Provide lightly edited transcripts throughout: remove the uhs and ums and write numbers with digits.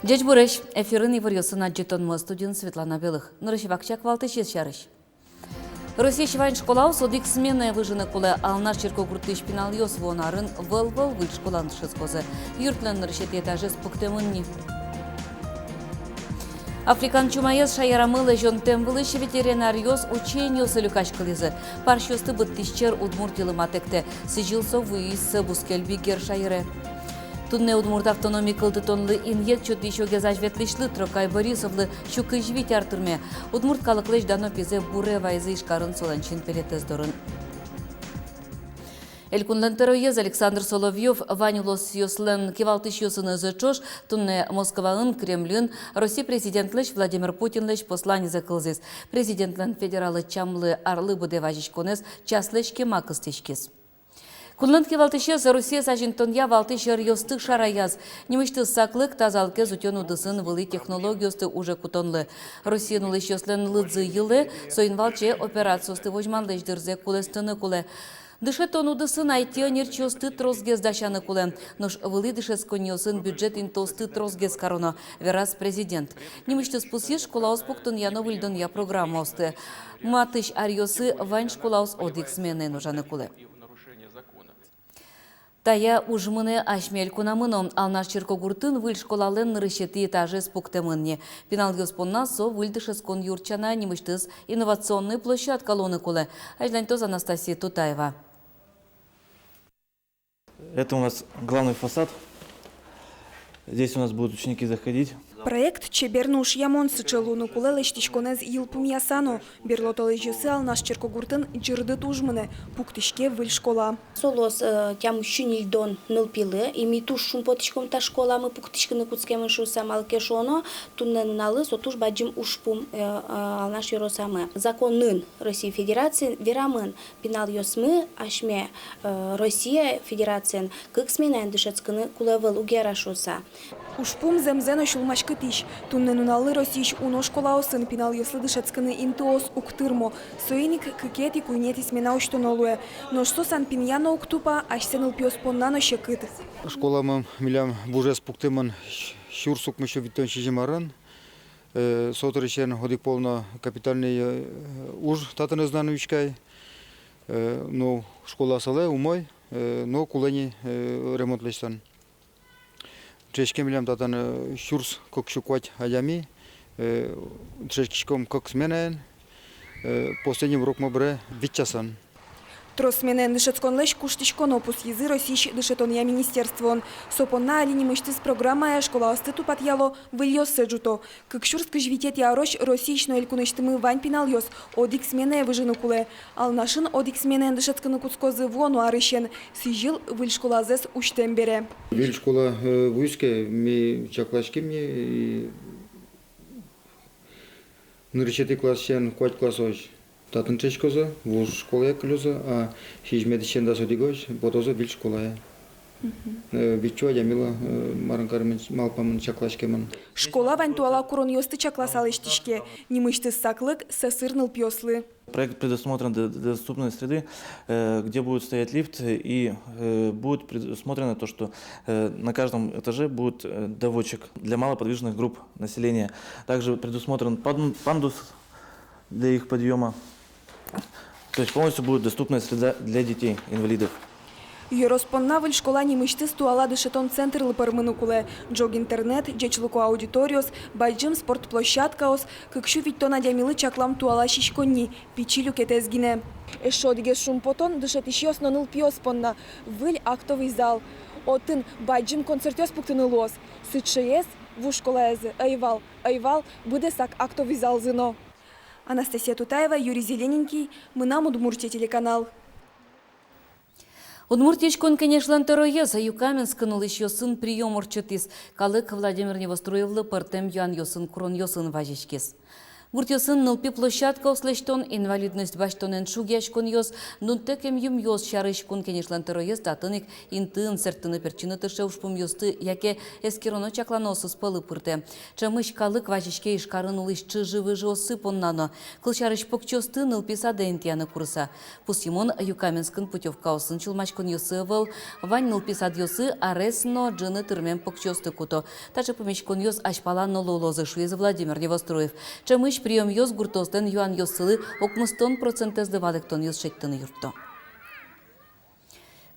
Дядь Буреш, эфирын иварьосын аджетон студент Светлана Белых. Нурышевакчак валтышез шарыш. Россия швайн школау содик сменная выжина куле алнаш черко гуртыш пинал йос вонарын выл-выл выль школан шескозы. Юртлен нурышет этажы спуктемынни. Африкан чумаез шаярамылы жон темвылыш ветеринариоз учениосы люкашкалызы. Паршёсты быттышчер удмуртилы матекте. Сижился выйсы бускельби гер шайыры. Тунне Удмурт автономии кылдытонлы инъект чөт еще гезажветлишлы Трокай Борисовлы шукыжвить артурме. Удмурт калыклыш дано пизе буре вайзы ишкарын соланчин пелетездорын. Элькунлен Александр Соловьев ванюлос йослен кивалтыш йосын зачош тунне Москваын Кремлин Россия президентлыш Владимир Путинлыш послание закылзес. Президентлен федералы чамлы арлы буде важичконес частлышке макыстышкес. Кунландки валтышез Россия сажинтонья валтышер йостык шараяз. Немышты саклык тазалке зутен удысын вылы технологиосты уже кутонлы. Россия нулыш йослен лыдзы йылы, соин валче операциосты вожманлыш дырзе кулестыны куле. Дышетон удысын айти нерчосты трозгез дашаны куле. Нош вылы дышес коньосын бюджет интосты трозгез корона. Верас президент. Немышты спусиш школаус пуктон яно выльдон я программа осты. Матыш арьосы вань школаус одик смены нужаны куле. Тая ужмыны ашмель кунамыном, алнаш черкогуртын выль школален нырышети этажи спуктемынне. Пинал геспонна со выльдышес кон юрчана немыштыз инновационный площадка лоны куле. Ажлантоз Анастасия Тутаева. Это у нас главный фасад. Здесь у нас будут ученики заходить. Проект Чебернуш Ямон сычелуну куле лештичконез йылпум ясано. Берлоталы жысы алнаш черкогуртын жырды тужмыны, пуктышке выль школа. Солос тям шунильдон нылпилы, ими туш шумпотичком та школа мы пуктышканы куцкемен шуса малке шоно, туннен налы сотуш баджим ушпум алнаш юросамы. Законын России Федерации верамын пинал йосмы ашме Россия Федерациян кыксменен дышецканы кулевыл угера шуса. Ушпум земзено шулмашкы тиш. Туннен уналы Российш уно школаусын пинал йослы дышецканы интуос уктырмо. Соиник кыкети куйнети смена уштонолуе. Но что сан пиньяно уктупа, аш сеныл пьос поннано щекыт. Школамым милям бужес пуктымын щурсук мышу виттон шижимарын. Сотрыщен годик полно капитальный уж татыны знаны учкай. Но школа сале умой, но кулени ремонтлештан. Чешкем милям татан щурс кок щуквать аями. Чешкишком кок сменен. Последний урок мобре витчасан. Тросменен дышецкон лещ куштичкон опус езы Российш дышетон я министерствон. Сопонна алини мыштыз программа школа остыту патьяло выльёс сэджуто. Как шурск жвитет я рощ Российшно элькуныштымы вань пинал йос. Одик смене выжину куле. Ал нашин одик сменен дышецканы куцкозы вону арыщен. Сижил выль школа зэс уштем бере. Выль школа вуйске ми чаклашки мне нырычети класс щен квать классоч. Татын чешкоза, вуз школая клюза, а хижмедичен да содигош, потоза виль школая. Вичо ямила маранкармен малпамын чаклашкемын. Школа вань туала курон йосты чакласалыштишке. Немышты саклык сесырныл пьослы. Проект предусмотрен для доступной среды, где будет стоять лифт, и будет предусмотрено то, что на каждом этаже будет доводчик для малоподвижных групп населения. Также предусмотрен пандус для их подъема. То есть полностью будет доступная среда для детей, инвалидов. Юроспонна выль школа немышты стуала дышетон центр лыпармыну куле. Джог интернет, джечлыку аудиториос, байджим спортплощадкаос, кыкшу виттон адямилы чаклам туала шишконни, пичилю кетезгине. Эшо дигес шумпотон дышет ишиос ноныл пиоспонна, выль актовый зал. Отын байджим концертёс пуктынылос. Сычеес, ву школаезе, айвал, будесак актовый зал зыно. Анастасия Тутаева, Юрий Зелененький, Мынам Удмуртия телеканал. Удмуртичкон, конечно, за Юкаменск нулыш йосын прием орчетис. Калык Владимир Невостроевлы партем юан йосын крон йосын важичкес. Гуртьосын нылпи площадка услештон инвалидность баштонен шугяшкон йос, нунтекем юм йос шарыш кун кенешлен терроез татыник интын сертыны перчины тыше ушпум йосты, яке эскероно чакланосыз пылы пырте. Чамыш калык важишке ишкарын улыш чыжывы жосы поннано. Кылшарыш покчосты нылпи садентияны курса. Пусимон Юкаменскын путевка осын чулмачкон йосы выл, вань нылпи сад йосы аресно джыны тырмен покчосты куто. Тачы помешкон йос ашпала нололозы шуезы Владимир Невостроев. Чамыш прием йос гуртостен юан йос сылы окмыстон процентез девадектон йос шеттыны юртто.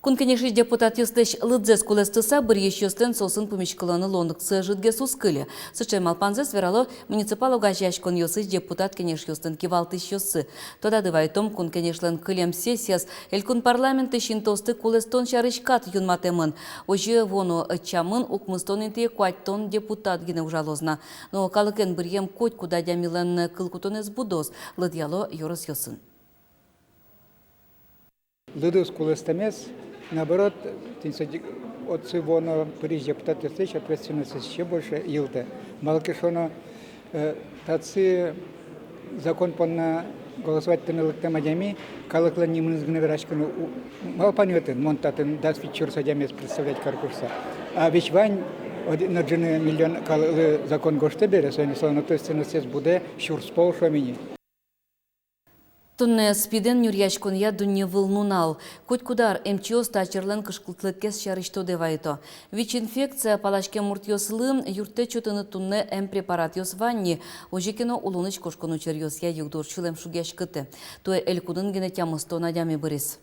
Кункенешиш депутат йостеш лыдзес кулестыса бір ещестен сосын помешкаланы лондыксы жидге сускыле. Сычем алпанзес верало муниципал огажяшкон йосыш депутат кенеш йостен кивалтыш йосы. Тода дывайтом кункенешлен кылем сессияс элькун парламенты шинтосты кулестон шарышкат юнматемын. Ожи вону чамын окмыстон инте куаттон депутат гене ужалозна. Но калыкен бірем кот куда дямилен кылкутонез будос лыдьяло йорыс йосын. Лыдус кулестамес, наоборот, от своего Парижа депутаты встреч ответственность еще больше илте. Малкишоно тацы закон понна голосовать на лактамадями, калакла не мынзгны верашкану мал понятен, монтатен даст вечер садямес представлять каркурса. А ведь вань на джины миллион закон гоште бере, своими словами ответственность буде шурспол шамини. Тунне спиден нюрьяшкон я дунне волнунал. Коть кудар МЧО стачерлен кышкылтлыккес шарышто девайто. ВИЧ-инфекция палашке муртьослым юрте чутыны тунне препарат йос ванни. Ожекено улуныч кошкону черьос я югдор чулем шугяшкыты. Туе элькудын генетямысто надями бырис.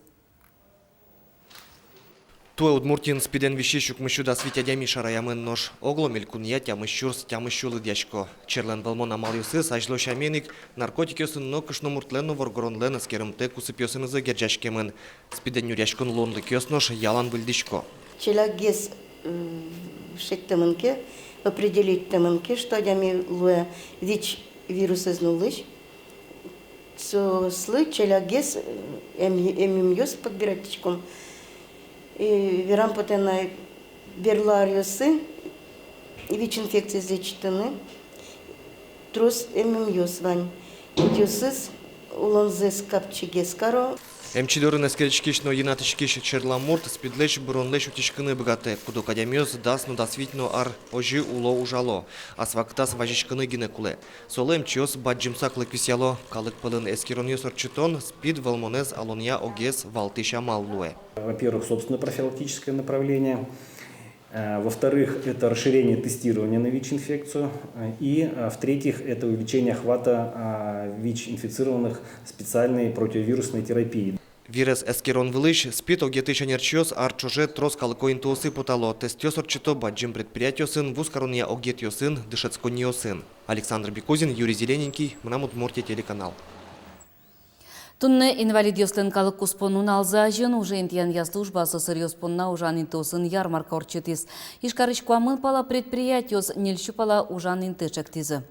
Туе удмуртин спиден вещищук мыщуда свитядями шараямын нож. Огломель кунья тямыщурс тямыщулы дяшко. Черлен балмон амалюсы сажло шаменик наркотикёсын но кышно муртлену воргоронлен скерымте кусыпёсынызы герджашкемын. Спиден юряшкон лонлы кёс нож ялан выльдишко. Челагез шектемынке, определить темынке, что дями луя ВИЧ вирус изнулыш. Слы челагез эмимьёс подбиратичком. И верам потенай берлариосы, ВИЧ-инфекции зачитаны, трос эмимьёс вань. Идёсыз улонзес капчигес каро. Эмчидорын эскеричкиш но янатышкиш черламурт спидлеш бронлеш утишкыны богате, куду кадямиос дасну дасвитно ар ожи уло ужало, а свактас важишкыны гинекуле. Солы МЧОс баджимсак лыквисяло, калык пылын эскероньос орчитон, спид валмонез алония огес валтыша маллуэ. Во-первых, собственно, профилактическое направление. Во-вторых, это расширение тестирования на ВИЧ-инфекцию. И, в-третьих, это увеличение охвата ВИЧ-инфицированных специальной противовирусной терапией. Вирус эскерон вылыш, спит огетыша нерчиос арчоже трос калыкоин туосы путало, тестёс орчито баджим предприятиосын, вускарония огетиосын, дышецкониосын. Александр Бекузин, Юрий Зелененький, Мнамут-Муртия, телеканал. Тунне инвалид йослен калык куспонун алза жын уже интиян я служба сосыр йоспонна ужан интосын ярмарка орчетис. Ишкарыш куамын пала предприятиос нельщу пала ужан инты чактизы.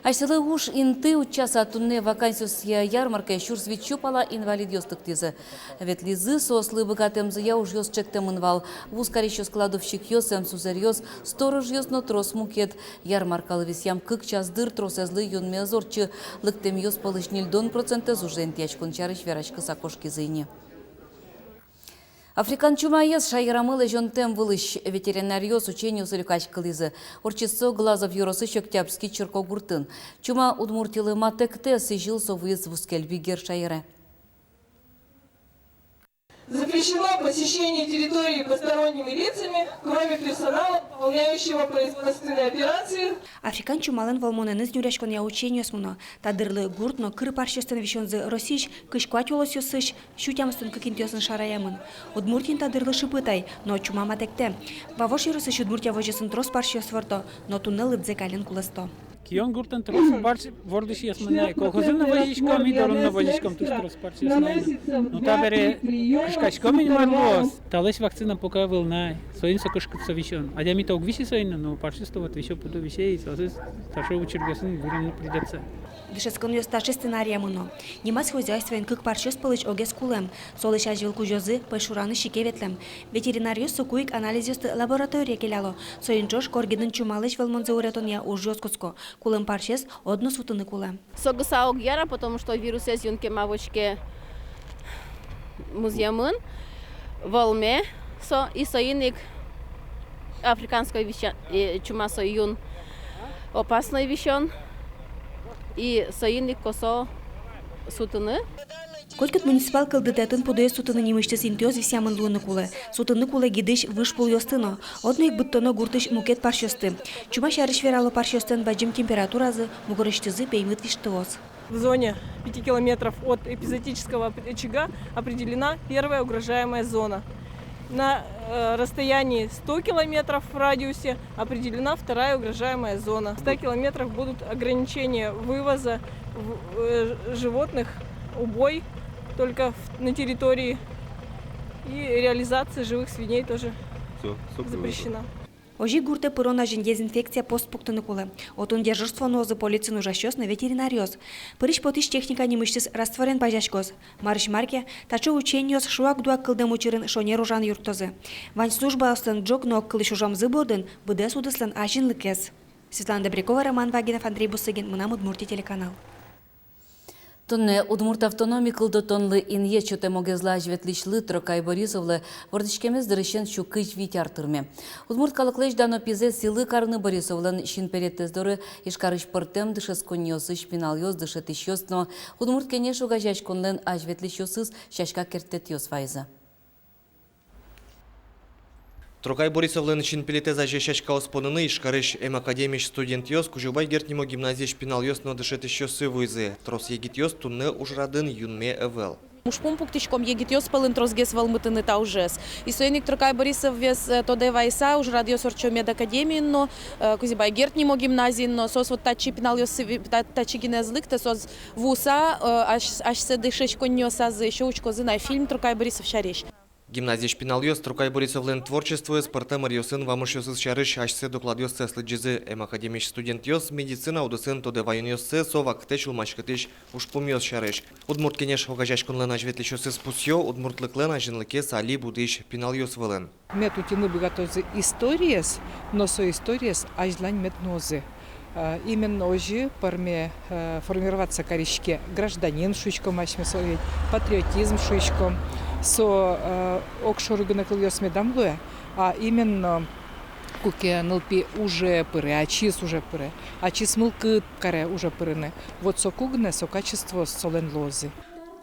Айсылы уж инты учаса тунне вакансиос я ярмарка шурс вичу пала инвалид йостыктизы. Вет лизы сослы богатемзы я уж йос чектемын вал. Вускариш йос кладовщик йосем сузер йос, сторож йос но трос мукет. Ярмаркалы висям кык час дыр тросезлы юн мезорчы. Лыктем йос палыш нильдон процентез уже интячкун чарыш верачкы сакошки зыйни. Африкан чумаез шайрамылы жонтем вылыш ветеринариос учению сырюкач кылызы. Орчисо глазов юросы Октябрьский черко гуртын. Чума удмуртилы матекте сыжил совыез вускель вигер шайре. Запрещено посещение территории посторонними лицами, кроме персонала, выполняющего производственные операции. Африкан чумалын волмоненыз нюряшкон я учению смуно. Тадырлы гуртно кыр паршестен вещензы Росич, кышквать олосёсыш, щутямстон какинтёсын шараямын. Удмуртин тадырлы шипытай, но чума матекте. Вавош юросыш удмуртия вожесын трос паршёс ворто, но туннелы бзекален кулесто. Кион гуртан трос парш вордыш ясманай. Колхозын на возичком и дорон на возичком туш трос парш ясманай. Но табере кышкачком и марлос. Талеш вакцина пока вылнай. Своим сокышкаться вещен. А я ми то гвиси своим, но паршистого вот еще буду вещей, сосыс, ташо учергасан гурам придется. Дышескон ёсташи сценария мыно. Немас хозяйствен кык парчёс пылыч огес кулем. Солыш ажвилку жозы пайшураны шикеветлем. Ветеринариус сукуик анализ ёсты лаборатория келяло. Соинчош коргидын чумалыш велмонзе уретония уж ёскуцко. Кулем парчес одно сутыны кулем. Согыса огьяра, потому что вирус из юнке мавочке музеумын, волме, и соиник африканской чума союн опасный вещен, и соиник косо сутыны. Колькот муниципал кылдытатын подое сутыны немышты синтез висямын луны кулы. Сутыны кулы гидыш вышпул ёстыно. Одно их буттоно гуртыш мукет паршёсты. Чума шарыш верало паршёстын баджим температуразы мугорыштызы пеймыт виштывоз. В зоне 5 километров от эпизотического очага определена первая угрожаемая зона. На расстоянии 100 километров в радиусе определена вторая угрожаемая зона. В 100 километрах будут ограничения вывоза животных, убой только на территории, и реализация живых свиней тоже запрещена. Ожи гурте пырона жин дезинфекция постпуктыны кулы. Отун держурство нозы полицин ужащёс на ветеринариоз. Пырыш потыш техника немыштыс растворен пажашкоз. Марыш марке тачо учениёс шуак дуак кылдым учырын шонер ужан юртозы. Вань служба остан джок ног кылыш ужам зыбордын, быде судыслан ажин лыкез. Светлана Добрякова, Роман Вагинов, Андрей Бусыгин, Мынам Удмуртия телеканал. Тонне Удмурт автономи кылдотонлы инье чоте могезла жветлишлы Трокай Борисовлы вордышкемез дырышен шукыч витяртырме. Удмурт калыклыш дано пизе силы карны Борисовлын шин переттездоры ишкарыш пыртем дышес коньосы шпинал ёс дышет ищёсно. Удмурт кене шугажаш конлен ажветлишёсыз шашка кертет ёс файза. Трокай Борисовлен чин пилете за жешачка оспоныны ишкарыш академиш студент ёс, кужубай гертнимо гимназия шпинал ёс но дышет еще сывызы. Трос егит ёс тунны ужрадын юнме эвел. Мушпум пуктичком егит ёс пылын тросгес валмытыны таужес. И союник Трокай Борисов вес тоде вайса уж радиос орчомед академии, но кузибай гертнимо гимназии, но сос вот тачи пинал ёс тачи гинезлык, те сос вуса аж се дышеч коньоса за еще учко зына фильм Трокай Борисов шарещ. Гимназия шпинал ёс, Трокай Борисовлен творчество, спортем ёсын вамыш ёсыз шарыш, ашсе доклад ёс цеслы джизы, академиш студент ёс, медицина удысын тоде вайын ёссы, совак течул мачкатыш ушпум ёс шарыш. Удмурт кенеш огажаш конлена жветлиш ёсы спусё, удмуртлыклена жинлыке сали будыш пинал ёс вылен. Метутины богатозы историес, но со историес ажлань метнозы. Именно ожи парме формироваться коричке гражданин шучком, патриотизм шучком. Со окшорыгына кыльёс медамлуя, а именно куке нылпи уже пыры, ачис уже пыры, ачис мылкы каре уже пырыны. Вот со кугне, со качество солен лозы.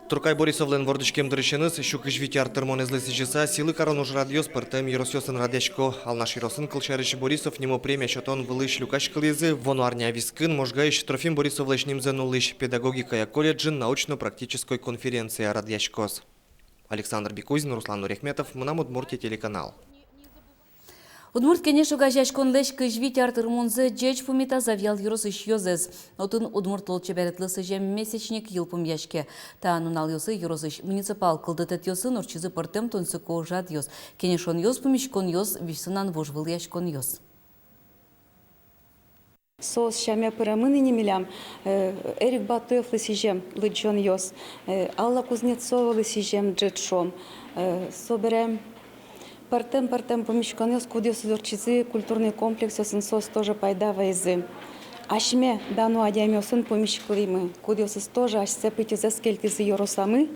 Трокай Борисовлен вордышкем дырышеныз, щукыш витяр термонезлы сижеса, силы карон уж радиос пыртем еросёсын радешко, ал наш еросын кылчарыш Борисов нему премия щотон вылыш люкаш кылызы, вону арня вискын, можгаиш Трофим Борисовлеш нимзен улыш педагогика колледжин научно-практической конференции радяшкос. Александр Бекузин, Руслан Нурехметов, Мынам Удмуртия телеканал. Удмурт кене шугажаш конлеш кыжвит артырмонзы джеч пумита завял юросыш ёзез. Отын Удмурт лол чеберетлысы жем месячник ел пумяшке. Та нунал ёсы юросыш муниципал кылдытет ёсын орчызы пыртем тонсы кожат ёс. Кене шон ёс пумишкон ёс вишсынан вожвыл яшкон ёс. Сос шамя пырамыны немелям, Эрик Батыев лысижем лыджон ёс, Алла Кузнецова лысижем джетшом, соберем партем помещкон ёс, кудёс зорчизы, культурный комплекс ёсын сос тоже пайда вайзы. Ашме дану адям ёсын помещклимы, кудёсыз тоже ашсе пытизы скельтизы ёросамы.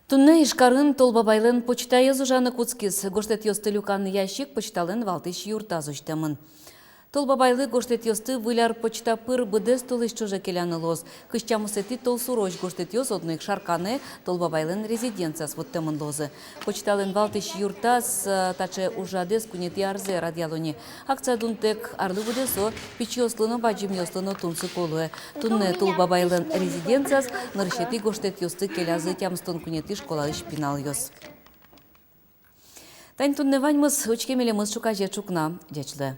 Тунне ишкарын толбабайлен почта язужаны куцкис, гоштет ёсты люканны ящик почтален валтыш юртазуштемын. Толбабайлы гоштет ёсты выляр почта пыр быдес толыш чуже келяны лоз. Кыщамысети толсуроч гоштет ёс одных шарканы толбабайлын резиденцияс вот темын лозы. Почтален валтыш юртаз таче ужадес кунети арзе радиалони. Акция дунтек арлы быдесо пич ёслыно баджим ёслыно тунсы колуэ. Тунне толбабайлын резиденцияс ныршети гоштет ёсты келязы тямстон кунети школа шпинал ёс. Тань тунне ваньмыз очкемелемыз шукаже чукна, дечле.